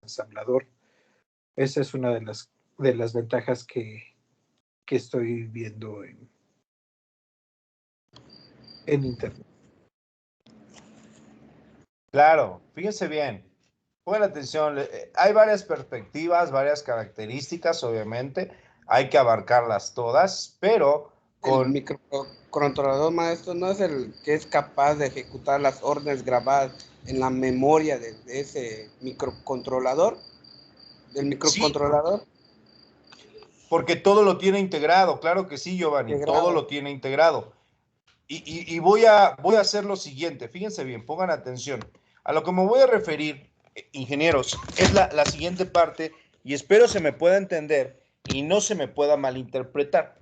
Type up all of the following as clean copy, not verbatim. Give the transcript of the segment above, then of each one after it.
ensamblador. Esa es una de las ventajas que estoy viendo en Internet. Claro, fíjense bien, pongan atención, hay varias perspectivas, varias características, obviamente, hay que abarcarlas todas, pero El microcontrolador, maestro, no es el que es capaz de ejecutar las órdenes grabadas en la memoria de ese microcontrolador, del microcontrolador. Sí, porque todo lo tiene integrado, claro que sí, Giovanni, todo lo tiene integrado. Y voy a hacer lo siguiente, fíjense bien, pongan atención. A lo que me voy a referir, ingenieros, es la siguiente parte, y espero se me pueda entender y no se me pueda malinterpretar.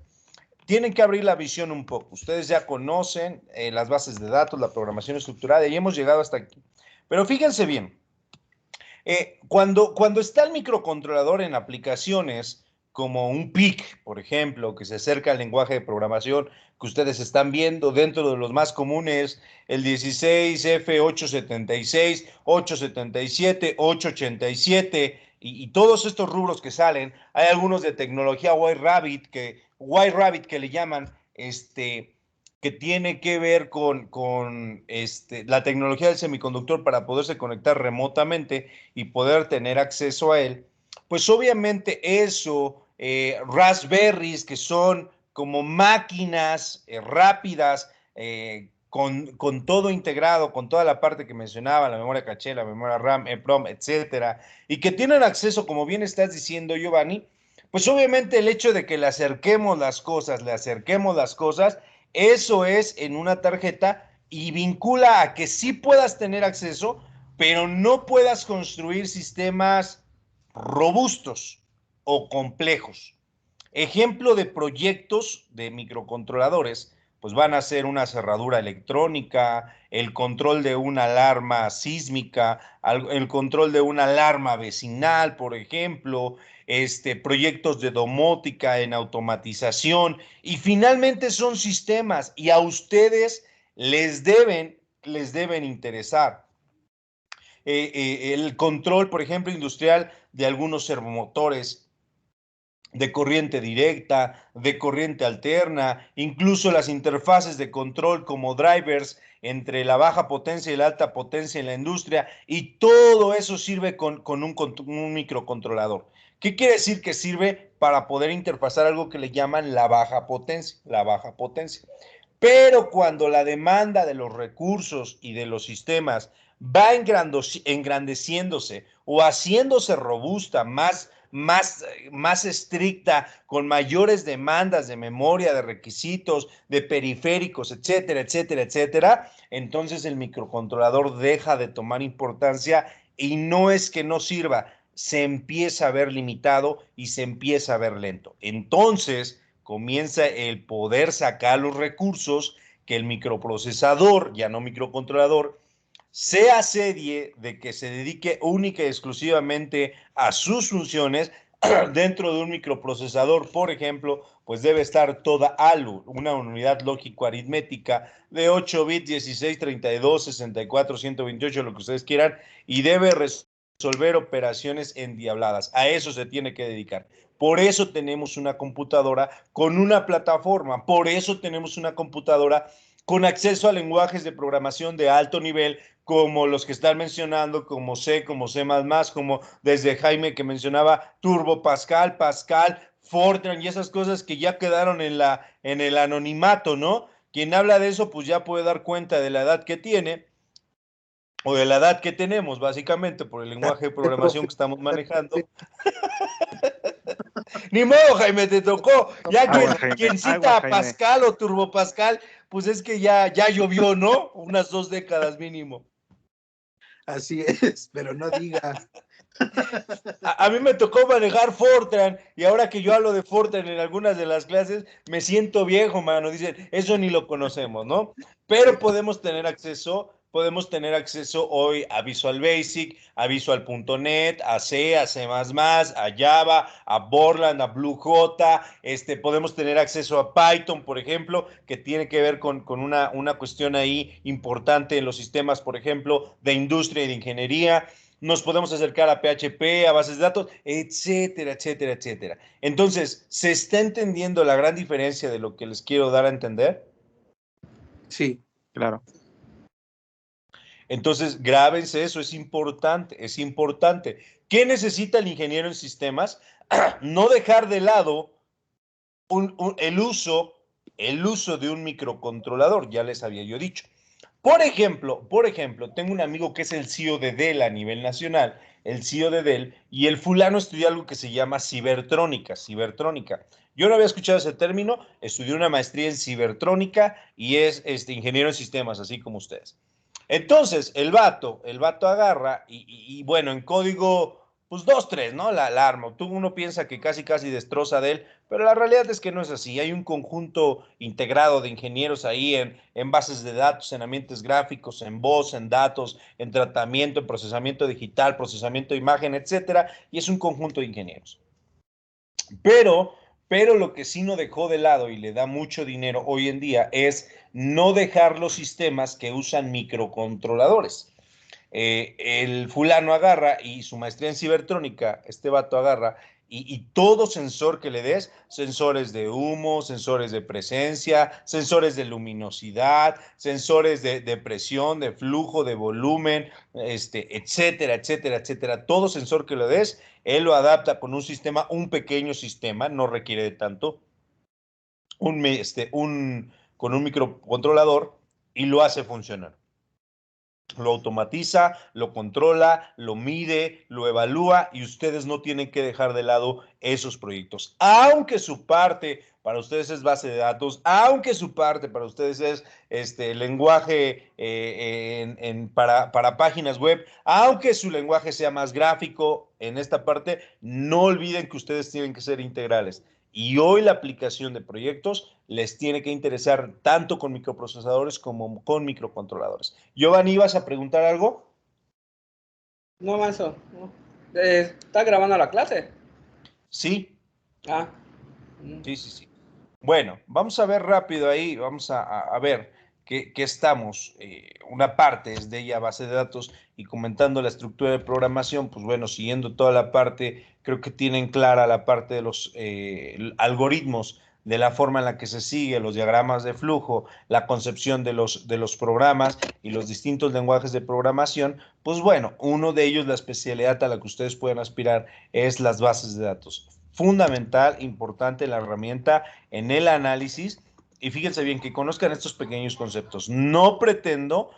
Tienen que abrir la visión un poco. Ustedes ya conocen las bases de datos, la programación estructurada, y hemos llegado hasta aquí. Pero fíjense bien, cuando está el microcontrolador en aplicaciones como un PIC, por ejemplo, que se acerca al lenguaje de programación que ustedes están viendo, dentro de los más comunes, el 16F876, 877, 887 y todos estos rubros que salen, hay algunos de tecnología White Rabbit que le llaman, que tiene que ver con la tecnología del semiconductor para poderse conectar remotamente y poder tener acceso a él, pues obviamente eso, Raspberries, que son como máquinas rápidas, con todo integrado, con toda la parte que mencionaba, la memoria caché, la memoria RAM, EEPROM, etcétera, y que tienen acceso, como bien estás diciendo, Giovanni, pues obviamente el hecho de que le acerquemos las cosas, eso es en una tarjeta y vincula a que sí puedas tener acceso, pero no puedas construir sistemas robustos o complejos. Ejemplo de proyectos de microcontroladores, pues van a ser una cerradura electrónica, el control de una alarma sísmica, el control de una alarma vecinal, por ejemplo, proyectos de domótica en automatización, y finalmente son sistemas y a ustedes les deben interesar. El control, por ejemplo, industrial de algunos servomotores, de corriente directa, de corriente alterna, incluso las interfaces de control como drivers entre la baja potencia y la alta potencia en la industria, y todo eso sirve con un microcontrolador. ¿Qué quiere decir? Que sirve para poder interfazar algo que le llaman la baja potencia, Pero cuando la demanda de los recursos y de los sistemas va engrandeciéndose o haciéndose robusta, más estricta, con mayores demandas de memoria, de requisitos, de periféricos, etcétera, etcétera, etcétera, entonces el microcontrolador deja de tomar importancia, y no es que no sirva, se empieza a ver limitado y se empieza a ver lento. Entonces comienza el poder sacar los recursos que el microprocesador, ya no microcontrolador, sea serie de que se dedique única y exclusivamente a sus funciones. Dentro de un microprocesador, por ejemplo, pues debe estar toda ALU, una unidad lógico-aritmética de 8 bits, 16, 32, 64, 128, lo que ustedes quieran, y debe resolver operaciones endiabladas. A eso se tiene que dedicar. Por eso tenemos una computadora con una plataforma, por eso tenemos una computadora con acceso a lenguajes de programación de alto nivel, como los que están mencionando, como C, como C++, como desde Jaime que mencionaba Turbo Pascal, Fortran y esas cosas que ya quedaron en el anonimato, ¿no? Quien habla de eso, pues ya puede dar cuenta de la edad que tiene, o de la edad que tenemos, básicamente, por el lenguaje de programación que estamos manejando. Ni modo, Jaime, te tocó. Ya quien cita a Pascal o Turbo Pascal, pues es que ya llovió, ¿no? Unas 2 décadas mínimo. Así es, pero no digas. A mí me tocó manejar Fortran, y ahora que yo hablo de Fortran en algunas de las clases, me siento viejo, mano. Dicen, eso ni lo conocemos, ¿no? Pero podemos tener acceso hoy a Visual Basic, a Visual.net, a C, a C++, a Java, a Borland, a BlueJ. Podemos tener acceso a Python, por ejemplo, que tiene que ver con una cuestión ahí importante en los sistemas, por ejemplo, de industria y de ingeniería. nos podemos acercar a PHP, a bases de datos, etcétera, etcétera, etcétera. Entonces, ¿se está entendiendo la gran diferencia de lo que les quiero dar a entender? Sí, claro. Entonces, grábense eso, es importante, es importante. ¿Qué necesita el ingeniero en sistemas? No dejar de lado el uso de un microcontrolador, ya les había yo dicho. Por ejemplo, tengo un amigo que es el CEO de Dell a nivel nacional, el CEO de Dell, y el fulano estudió algo que se llama cibertrónica. Yo no había escuchado ese término, estudió una maestría en cibertrónica y es ingeniero en sistemas, así como ustedes. Entonces, el vato agarra y bueno, en código, pues 2, 3, ¿no? La arma. Uno piensa que casi destroza de él, pero la realidad es que no es así. Hay un conjunto integrado de ingenieros ahí en bases de datos, en ambientes gráficos, en voz, en datos, en tratamiento, en procesamiento digital, procesamiento de imagen, etcétera, y es un conjunto de ingenieros. Pero, pero lo que sí no dejó de lado y le da mucho dinero hoy en día es no dejar los sistemas que usan microcontroladores. El fulano agarra y su maestría en cibertrónica, este vato agarra y todo sensor que le des, sensores de humo, sensores de presencia, sensores de luminosidad, sensores de presión, de flujo, de volumen, etcétera, etcétera, etcétera. Todo sensor que le des, él lo adapta con un sistema, un pequeño sistema, no requiere de tanto, con un microcontrolador y lo hace funcionar. Lo automatiza, lo controla, lo mide, lo evalúa y ustedes no tienen que dejar de lado esos proyectos. Aunque su parte para ustedes es base de datos, aunque su parte para ustedes es lenguaje para páginas web, aunque su lenguaje sea más gráfico en esta parte, no olviden que ustedes tienen que ser integrales. Y hoy la aplicación de proyectos les tiene que interesar tanto con microprocesadores como con microcontroladores. Giovanni, ¿ibas a preguntar algo? No, Manso. No. ¿Está grabando la clase? Sí, Ah. sí. Bueno, vamos a ver rápido ahí, vamos a ver qué estamos. Una parte es de ella base de datos y comentando la estructura de programación, pues bueno, siguiendo toda la parte, creo que tienen clara la parte de los algoritmos, de la forma en la que se sigue, los diagramas de flujo, la concepción de los programas y los distintos lenguajes de programación, pues bueno, uno de ellos, la especialidad a la que ustedes pueden aspirar es las bases de datos. Fundamental, importante la herramienta en el análisis y fíjense bien que conozcan estos pequeños conceptos. No pretendo,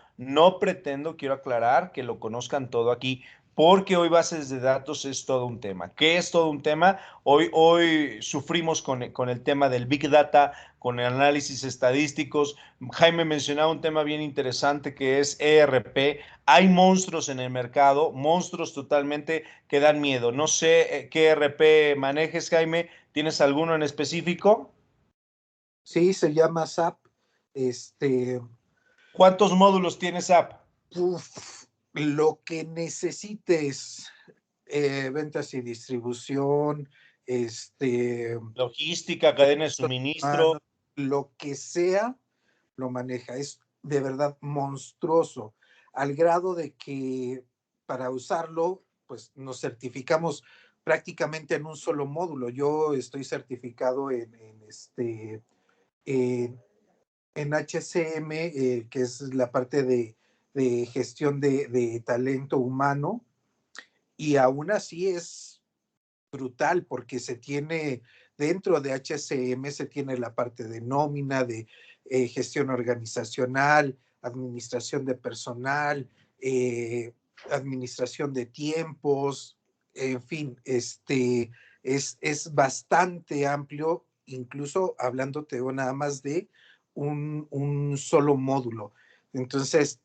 quiero aclarar que lo conozcan todo aquí, porque hoy bases de datos es todo un tema. ¿Qué es todo un tema? Hoy sufrimos con el tema del Big Data, con el análisis estadísticos. Jaime mencionaba un tema bien interesante que es ERP. Hay monstruos en el mercado, monstruos totalmente que dan miedo. No sé qué ERP manejes, Jaime. ¿Tienes alguno en específico? Sí, se llama SAP. ¿Cuántos módulos tiene SAP? Lo que necesites, ventas y distribución, Logística, cadena de suministro. lo que sea, lo maneja. Es de verdad monstruoso, al grado de que para usarlo, pues nos certificamos prácticamente en un solo módulo. Yo estoy certificado en HCM, que es la parte de gestión de talento humano, y aún así es brutal porque se tiene dentro de HCM, se tiene la parte de nómina, de gestión organizacional, administración de personal, administración de tiempos, en fin, es bastante amplio, incluso hablándote nada más de un solo módulo. Entonces,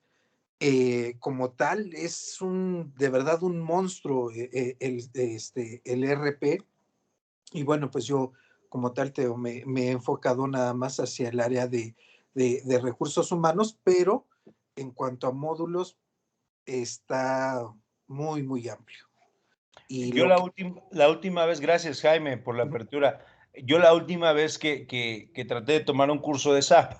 como tal, es de verdad un monstruo el RP. Y bueno, pues yo como tal me he enfocado nada más hacia el área de recursos humanos, pero en cuanto a módulos está muy, muy amplio. Y Yo la última vez, gracias Jaime por la apertura, yo la última vez que traté de tomar un curso de SAP,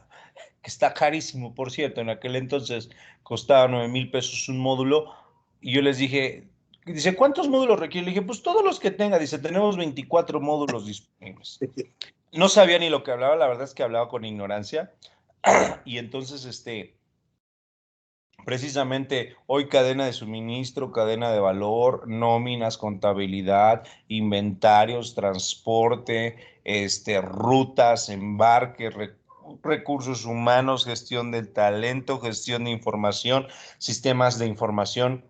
que está carísimo, por cierto, en aquel entonces costaba 9,000 pesos un módulo, Y yo les dije, dice, ¿cuántos módulos requiere? Le dije, pues todos los que tenga. Dice, tenemos 24 módulos disponibles. No sabía ni lo que hablaba, la verdad es que hablaba con ignorancia. Y entonces, precisamente hoy cadena de suministro, cadena de valor, nóminas, contabilidad, inventarios, transporte, rutas, embarque, recursos humanos, gestión del talento, gestión de información, sistemas de información,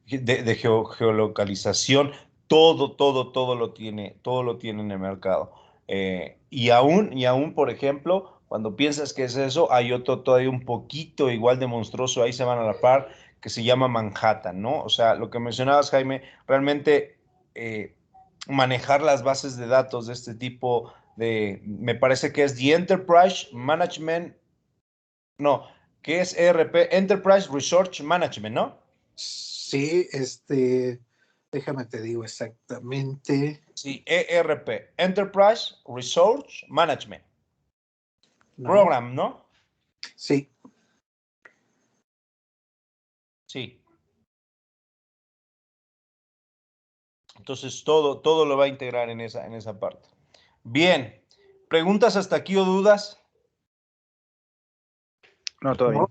geolocalización, todo lo tiene en el mercado. Y aún, por ejemplo, cuando piensas que es eso, hay otro todavía un poquito igual de monstruoso, ahí se van a la par, que se llama Manhattan, ¿no? O sea, lo que mencionabas, Jaime, realmente manejar las bases de datos de este tipo me parece que es The Enterprise Management, no, que es ERP, Enterprise Research Management, ¿no? Sí, déjame te digo exactamente. Sí, ERP, Enterprise Resource Management. No, Program, ¿no? sí, Sí. Entonces todo lo va a integrar en esa parte. Bien. ¿Preguntas hasta aquí o dudas? No, todo bien. no,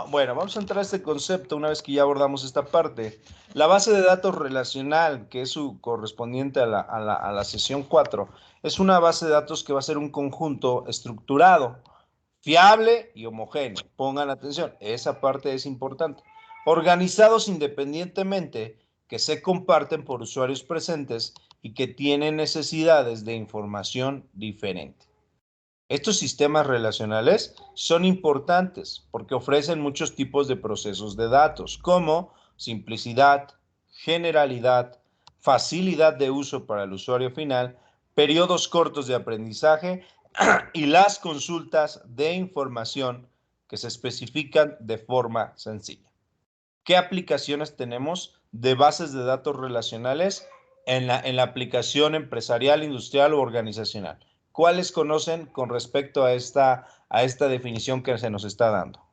No, bueno, vamos a entrar a este concepto una vez que ya abordamos esta parte. La base de datos relacional, que es su correspondiente a la sesión 4, es una base de datos que va a ser un conjunto estructurado, fiable y homogéneo. Pongan atención, esa parte es importante. Organizados independientemente, que se comparten por usuarios presentes y que tienen necesidades de información diferente. Estos sistemas relacionales son importantes porque ofrecen muchos tipos de procesos de datos, como simplicidad, generalidad, facilidad de uso para el usuario final, periodos cortos de aprendizaje y las consultas de información que se especifican de forma sencilla. ¿Qué aplicaciones tenemos de bases de datos relacionales en la aplicación empresarial, industrial o organizacional? ¿Cuáles conocen con respecto a esta definición que se nos está dando?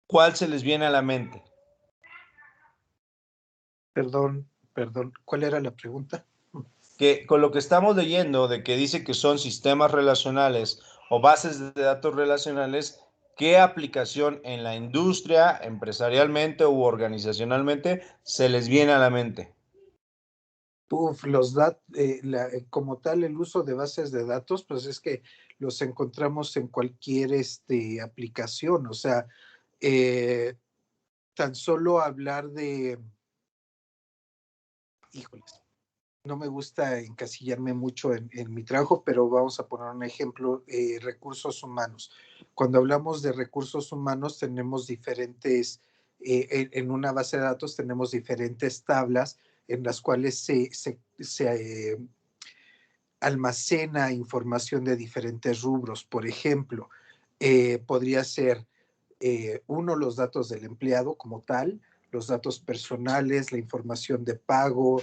¿Cuál se les viene a la mente? perdón, ¿cuál era la pregunta? Que con lo que estamos leyendo de que dice que son sistemas relacionales o bases de datos relacionales, ¿qué aplicación en la industria, empresarialmente u organizacionalmente se les viene a la mente? Como tal, el uso de bases de datos, pues es que los encontramos en cualquier aplicación. O sea, tan solo hablar híjoles, no me gusta encasillarme mucho en mi trabajo, pero vamos a poner un ejemplo, recursos humanos. Cuando hablamos de recursos humanos, tenemos diferentes, en una base de datos tenemos diferentes tablas en las cuales se almacena información de diferentes rubros. Por ejemplo, podría ser uno, los datos del empleado como tal, los datos personales, la información de pago,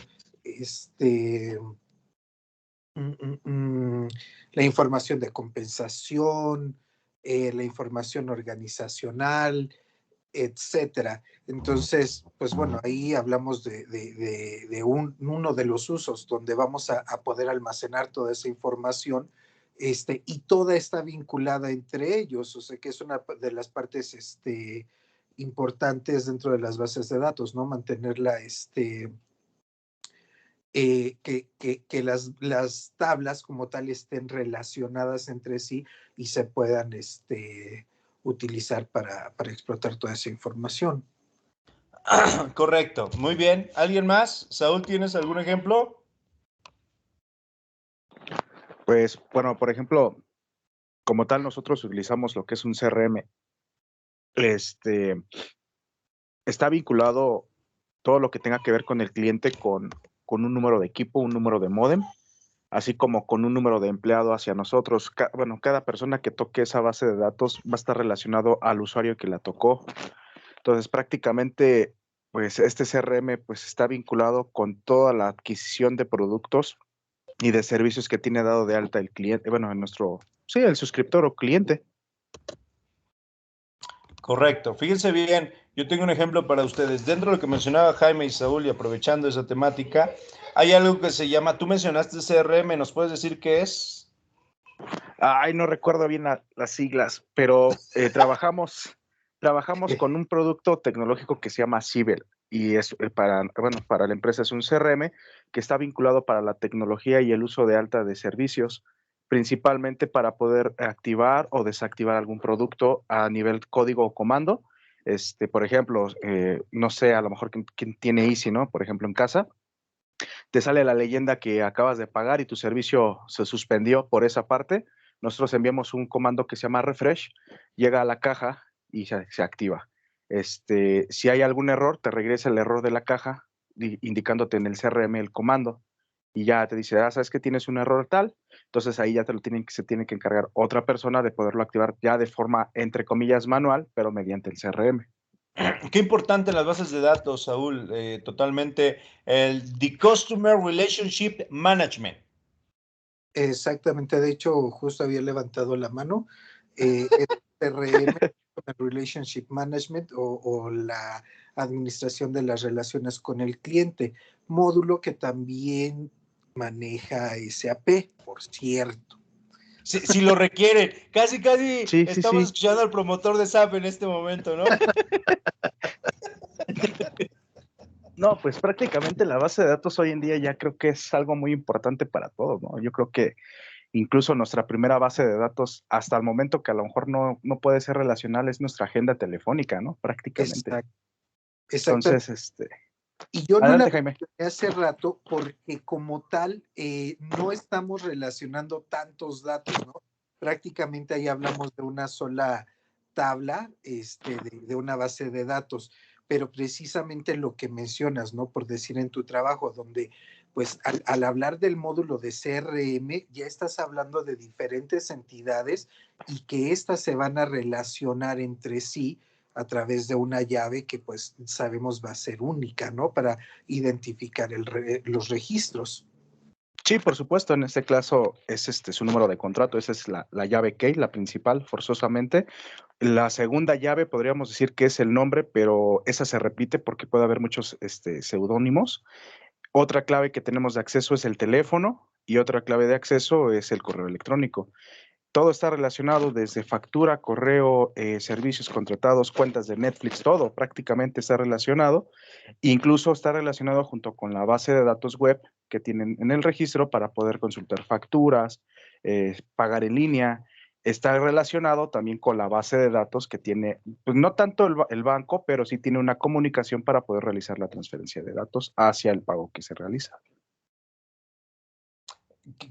mm, mm, mm, la información de compensación, la información organizacional, etcétera. Entonces, pues bueno, ahí hablamos de uno de los usos donde vamos a poder almacenar toda esa información, y toda está vinculada entre ellos, o sea que es una de las partes importantes dentro de las bases de datos, ¿no? Mantenerla, que las tablas como tal estén relacionadas entre sí y se puedan utilizar para explotar toda esa información. Correcto, muy bien. ¿Alguien más? Saúl, ¿tienes algún ejemplo? Pues, bueno, por ejemplo, como tal, nosotros utilizamos lo que es un CRM. Está vinculado todo lo que tenga que ver con el cliente con un número de equipo, un número de módem, así como con un número de empleado hacia nosotros. Bueno, cada persona que toque esa base de datos va a estar relacionado al usuario que la tocó. Entonces, prácticamente, pues este CRM pues está vinculado con toda la adquisición de productos y de servicios que tiene dado de alta el cliente, bueno, sí, el suscriptor o cliente. Correcto. Fíjense bien, yo tengo un ejemplo para ustedes. Dentro de lo que mencionaba Jaime y Saúl, y aprovechando esa temática, hay algo que se llama, tú mencionaste CRM, ¿nos puedes decir qué es? Ay, no recuerdo bien las siglas, pero trabajamos con un producto tecnológico que se llama Cibel y es para la empresa es un CRM que está vinculado para la tecnología y el uso de alta de servicios, principalmente para poder activar o desactivar algún producto a nivel código o comando. Por ejemplo, no sé, a lo mejor quien tiene Easy, ¿no? Por ejemplo, en casa, te sale la leyenda que acabas de pagar y tu servicio se suspendió por esa parte. Nosotros enviamos un comando que se llama refresh, llega a la caja y se activa. Si hay algún error, te regresa el error de la caja indicándote en el CRM el comando y ya te dice, sabes que tienes un error tal, entonces ahí ya se tiene que encargar otra persona de poderlo activar ya de forma, entre comillas, manual, pero mediante el CRM. Qué importante las bases de datos, Saúl, totalmente. The Customer Relationship Management. Exactamente, de hecho, justo había levantado la mano. Es CRM, Relationship Management o la administración de las relaciones con el cliente, módulo que también maneja SAP, por cierto. Si lo requieren. Casi Sí, estamos sí. escuchando al promotor de SAP en este momento, ¿no? No, pues prácticamente la base de datos hoy en día ya creo que es algo muy importante para todos, ¿no? Yo creo que incluso nuestra primera base de datos, hasta el momento que a lo mejor no puede ser relacional, es nuestra agenda telefónica, ¿no? Prácticamente. Exacto. Entonces, Y yo no adelante, la Jaime. hace rato porque como tal no estamos relacionando tantos datos, ¿no? Prácticamente ahí hablamos de una sola tabla de una base de datos, pero precisamente lo que mencionas, ¿no? Por decir en tu trabajo, donde pues al hablar del módulo de CRM, ya estás hablando de diferentes entidades y que éstas se van a relacionar entre sí a través de una llave que pues sabemos va a ser única, ¿no? Para identificar los registros. Sí, por supuesto, en este caso es su número de contrato, esa es la llave key, la principal, forzosamente. La segunda llave podríamos decir que es el nombre, pero esa se repite porque puede haber muchos seudónimos. Otra clave que tenemos de acceso es el teléfono y otra clave de acceso es el correo electrónico. Todo está relacionado desde factura, correo, servicios contratados, cuentas de Netflix, todo prácticamente está relacionado. Incluso está relacionado junto con la base de datos web que tienen en el registro para poder consultar facturas, pagar en línea. Está relacionado también con la base de datos que tiene, pues no tanto el banco, pero sí tiene una comunicación para poder realizar la transferencia de datos hacia el pago que se realiza.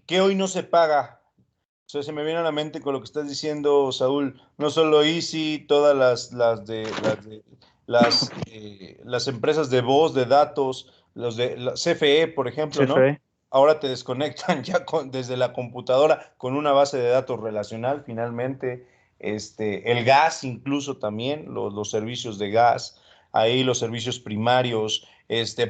¿Qué hoy no se paga? O sea, se me viene a la mente con lo que estás diciendo, Saúl. No solo Easy, todas las empresas de voz, de datos, los de la CFE, por ejemplo, ¿no? CFE. Ahora te desconectan ya desde la computadora con una base de datos relacional, finalmente. El gas, incluso también, los servicios de gas, ahí los servicios primarios,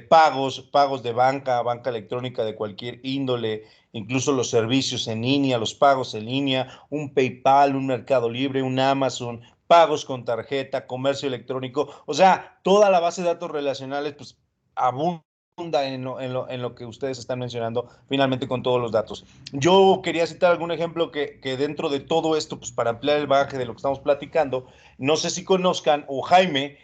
pagos de banca electrónica de cualquier índole, incluso los servicios en línea, los pagos en línea, un PayPal, un Mercado Libre, un Amazon, pagos con tarjeta, comercio electrónico, o sea, toda la base de datos relacionales, pues abunda en lo que ustedes están mencionando, finalmente con todos los datos. Yo quería citar algún ejemplo que dentro de todo esto, pues para ampliar el bagaje de lo que estamos platicando, no sé si conozcan, o Jaime,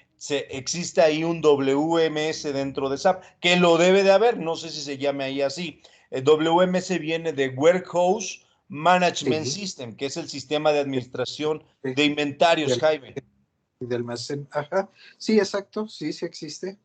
existe ahí un WMS dentro de SAP, que lo debe de haber, no sé si se llame ahí así. El WMS viene de Warehouse Management Sí, System, que es el sistema de administración sí, de inventarios, Jaime. de almacén. Ajá. Sí, exacto, sí, sí existe.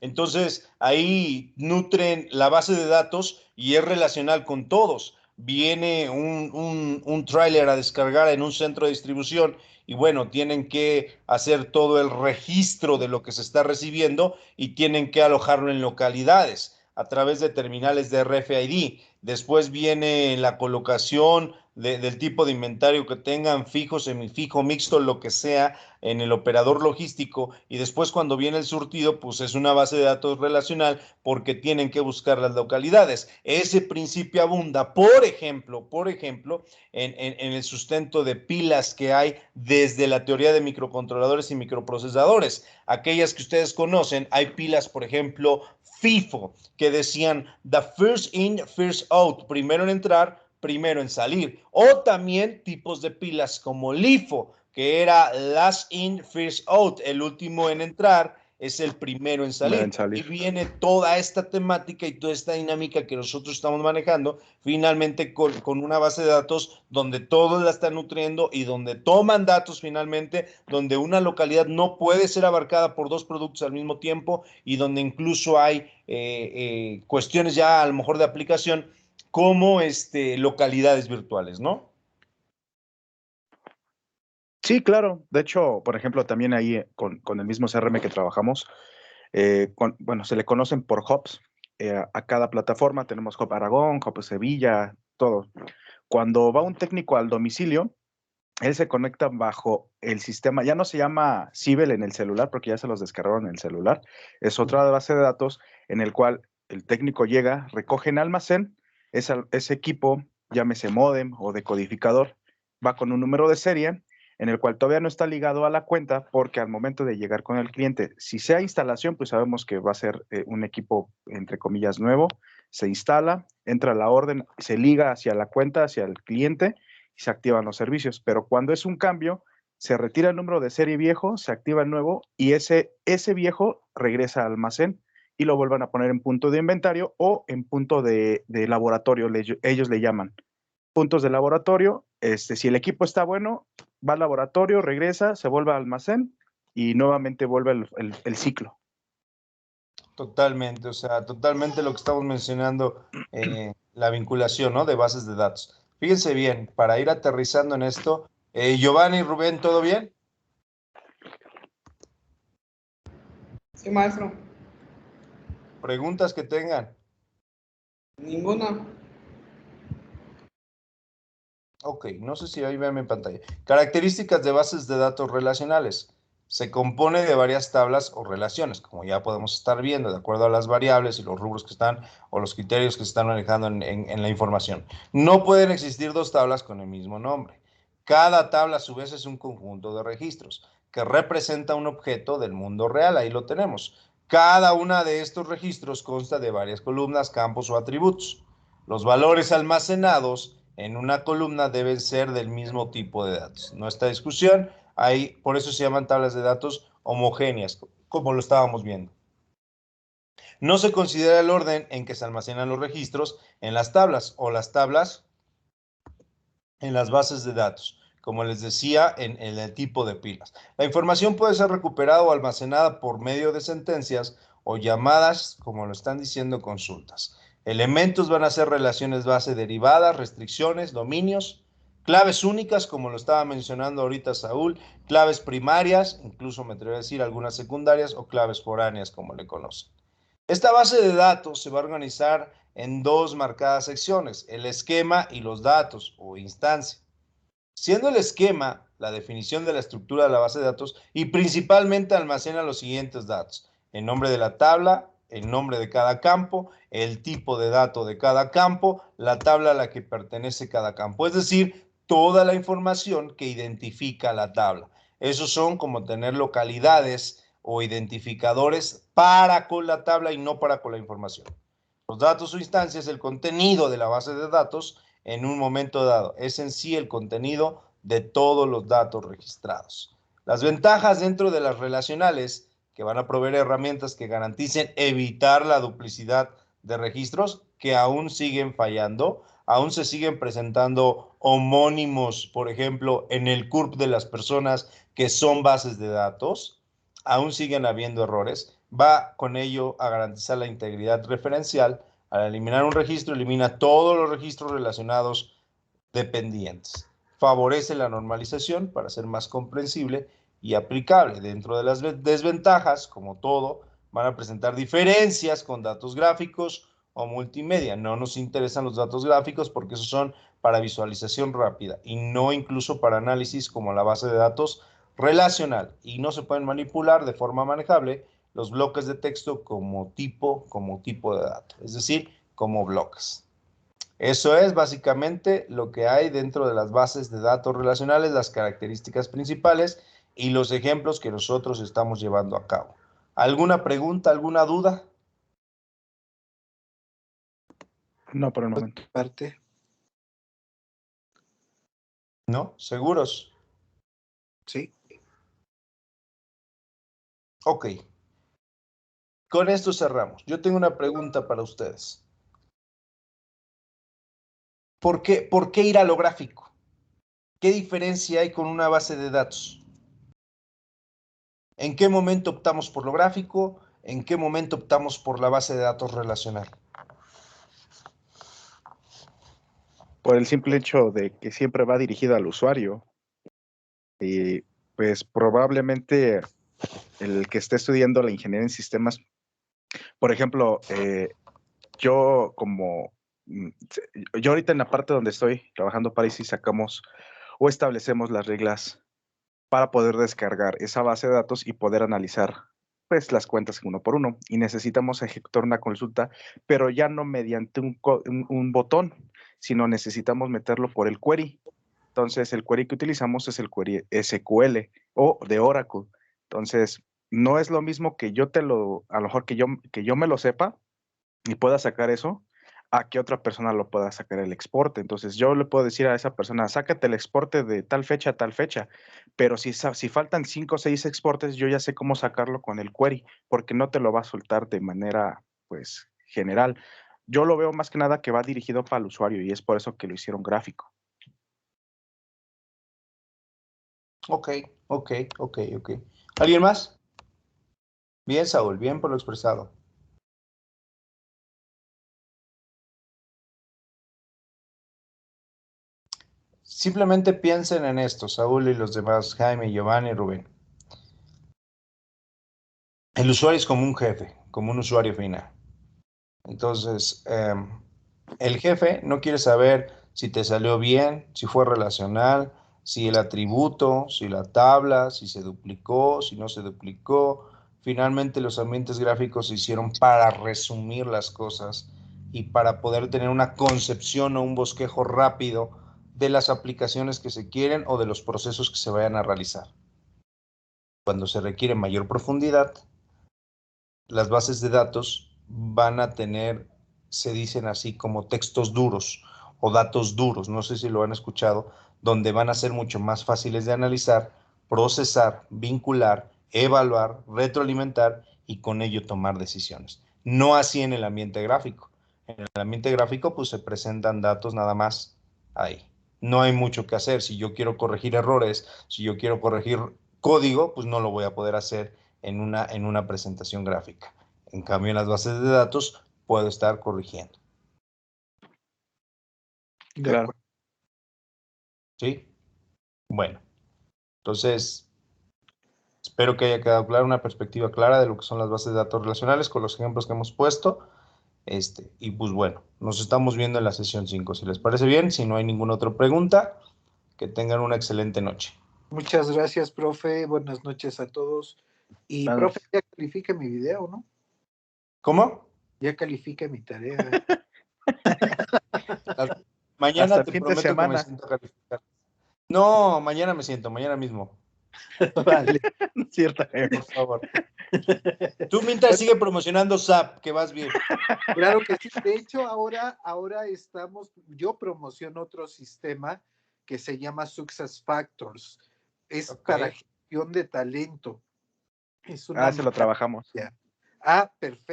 Entonces, ahí nutren la base de datos y es relacional con todos. Viene un tráiler a descargar en un centro de distribución y bueno, tienen que hacer todo el registro de lo que se está recibiendo y tienen que alojarlo en localidades a través de terminales de RFID. después viene la colocación del tipo de inventario que tengan, fijo, semifijo, mixto, lo que sea, en el operador logístico, y después cuando viene el surtido, pues es una base de datos relacional porque tienen que buscar las localidades. Ese principio abunda, por ejemplo, en el sustento de pilas que hay desde la teoría de microcontroladores y microprocesadores. Aquellas que ustedes conocen, hay pilas, por ejemplo, FIFO, que decían the first in, first out, primero en entrar, primero en salir. O también tipos de pilas como LIFO, que era last in, first out, el último en entrar es el primero en salir. Y viene toda esta temática y toda esta dinámica que nosotros estamos manejando, finalmente con una base de datos donde todos la están nutriendo y donde toman datos finalmente, donde una localidad no puede ser abarcada por dos productos al mismo tiempo y donde incluso hay cuestiones ya a lo mejor de aplicación como localidades virtuales, ¿no? Sí, claro. De hecho, por ejemplo, también ahí con el mismo CRM que trabajamos, bueno, se le conocen por hubs. A cada plataforma tenemos Hub Aragón, Hub Sevilla, todo. Cuando va un técnico al domicilio, él se conecta bajo el sistema, ya no se llama Cibel en el celular, porque ya se los descargaron en el celular, es otra base de datos en el cual el técnico llega, recoge en almacén, ese equipo, llámese módem o decodificador, va con un número de serie, en el cual todavía no está ligado a la cuenta, porque al momento de llegar con el cliente, si sea instalación, pues sabemos que va a ser un equipo, entre comillas, nuevo, se instala, entra la orden, se liga hacia la cuenta, hacia el cliente, y se activan los servicios. Pero cuando es un cambio, se retira el número de serie viejo, se activa el nuevo y ese viejo regresa al almacén y lo vuelvan a poner en punto de inventario o en punto de laboratorio, ellos le llaman. Puntos de laboratorio, si el equipo está bueno, va al laboratorio, regresa, se vuelve al almacén y nuevamente vuelve el ciclo. Totalmente, o sea, totalmente lo que estamos mencionando, la vinculación, ¿no? De bases de datos. Fíjense bien, para ir aterrizando en esto, Giovanni, Rubén, ¿todo bien? Sí, maestro. ¿Preguntas que tengan? Ninguna. Ok, no sé si ahí ven mi pantalla. Características de bases de datos relacionales. Se compone de varias tablas o relaciones, como ya podemos estar viendo, de acuerdo a las variables y los rubros que están o los criterios que se están manejando en la información. No pueden existir dos tablas con el mismo nombre. Cada tabla a su vez es un conjunto de registros que representa un objeto del mundo real. Ahí lo tenemos. Cada una de estos registros consta de varias columnas, campos o atributos. Los valores almacenados en una columna deben ser del mismo tipo de datos. No está discusión. Por eso se llaman tablas de datos homogéneas, como lo estábamos viendo. No se considera el orden en que se almacenan los registros en las tablas o las tablas en las bases de datos, como les decía, en el tipo de pilas. La información puede ser recuperada o almacenada por medio de sentencias o llamadas, como lo están diciendo, consultas. Elementos van a ser relaciones base derivadas, restricciones, dominios, claves únicas, como lo estaba mencionando ahorita Saúl, claves primarias, incluso me atrevo a decir algunas secundarias, o claves foráneas, como le conocen. Esta base de datos se va a organizar en dos marcadas secciones, el esquema y los datos o instancia. Siendo el esquema la definición de la estructura de la base de datos y principalmente almacena los siguientes datos: el nombre de la tabla, el nombre de cada campo, el tipo de dato de cada campo, la tabla a la que pertenece cada campo, es decir, toda la información que identifica la tabla. Esos son como tener localidades o identificadores para con la tabla y no para con la información. Los datos o instancias, el contenido de la base de datos en un momento dado. Es en sí el contenido de todos los datos registrados. Las ventajas dentro de las relacionales, que van a proveer herramientas que garanticen evitar la duplicidad de registros, que aún siguen fallando, aún se siguen presentando homónimos, por ejemplo, en el CURP de las personas que son bases de datos, aún siguen habiendo errores. Va con ello a garantizar la integridad referencial. Al eliminar un registro, elimina todos los registros relacionados dependientes. Favorece la normalización para ser más comprensible y aplicable. Dentro de las desventajas, como todo, van a presentar diferencias con datos gráficos o multimedia. No nos interesan los datos gráficos porque esos son para visualización rápida y no incluso para análisis como la base de datos relacional. Y no se pueden manipular de forma manejable los bloques de texto como tipo de dato, es decir, como bloques. Eso es básicamente lo que hay dentro de las bases de datos relacionales, las características principales y los ejemplos que nosotros estamos llevando a cabo. ¿Alguna pregunta, alguna duda? No, por el momento. Parte. ¿No? ¿Seguros? Sí. Ok. Con esto cerramos. Yo tengo una pregunta para ustedes. ¿Por qué ir a lo gráfico? ¿Qué diferencia hay con una base de datos? ¿En qué momento optamos por lo gráfico? ¿En qué momento optamos por la base de datos relacional? Por el simple hecho de que siempre va dirigida al usuario. Y pues probablemente el que esté estudiando la ingeniería en sistemas, por ejemplo, yo como, yo ahorita en la parte donde estoy trabajando para ICI sacamos o establecemos las reglas para poder descargar esa base de datos y poder analizar pues las cuentas uno por uno. Y necesitamos ejecutar una consulta, pero ya no mediante un botón, sino necesitamos meterlo por el query. Entonces, el query que utilizamos es el query SQL o de Oracle. Entonces, no es lo mismo que a lo mejor que yo me lo sepa y pueda sacar eso, a que otra persona lo pueda sacar el exporte. Entonces, yo le puedo decir a esa persona, sácate el exporte de tal fecha a tal fecha, pero si faltan 5 o 6 exportes, yo ya sé cómo sacarlo con el query, porque no te lo va a soltar de manera, pues, general. Yo lo veo más que nada que va dirigido para el usuario y es por eso que lo hicieron gráfico. Ok. ¿Alguien más? Bien, Saúl, bien por lo expresado. Simplemente piensen en esto, Saúl y los demás, Jaime, Giovanni, Rubén. El usuario es como un jefe, como un usuario final. Entonces, el jefe no quiere saber si te salió bien, si fue relacional, si el atributo, si la tabla, si se duplicó, si no se duplicó. Finalmente, los ambientes gráficos se hicieron para resumir las cosas y para poder tener una concepción o un bosquejo rápido de las aplicaciones que se quieren o de los procesos que se vayan a realizar. Cuando se requiere mayor profundidad, las bases de datos van a tener, se dicen así, como textos duros o datos duros, no sé si lo han escuchado, donde van a ser mucho más fáciles de analizar, procesar, vincular, evaluar, retroalimentar y con ello tomar decisiones. No así en el ambiente gráfico. En el ambiente gráfico pues se presentan datos nada más ahí. No hay mucho que hacer. Si yo quiero corregir errores, si yo quiero corregir código, pues no lo voy a poder hacer en una presentación gráfica. En cambio, en las bases de datos puedo estar corrigiendo. Claro. ¿Sí? Bueno, entonces, espero que haya quedado clara una perspectiva clara de lo que son las bases de datos relacionales con los ejemplos que hemos puesto. Y pues bueno, nos estamos viendo en la sesión 5. Si les parece bien, si no hay ninguna otra pregunta, que tengan una excelente noche. Muchas gracias, profe. Buenas noches a todos. Y, profe, ya califique mi video, ¿no? ¿Cómo? Ya califique mi tarea. Mañana Hasta el te fin de prometo que me semana. siento a calificar. No, mañana me siento, mañana mismo. Vale. No es cierto, Por favor. Tú, mientras sigue promocionando SAP, que vas bien. Claro que sí. De hecho, ahora yo promociono otro sistema que se llama Success Factors. Es para gestión de talento. Es una se lo trabajamos. maravilla. Ah, perfecto.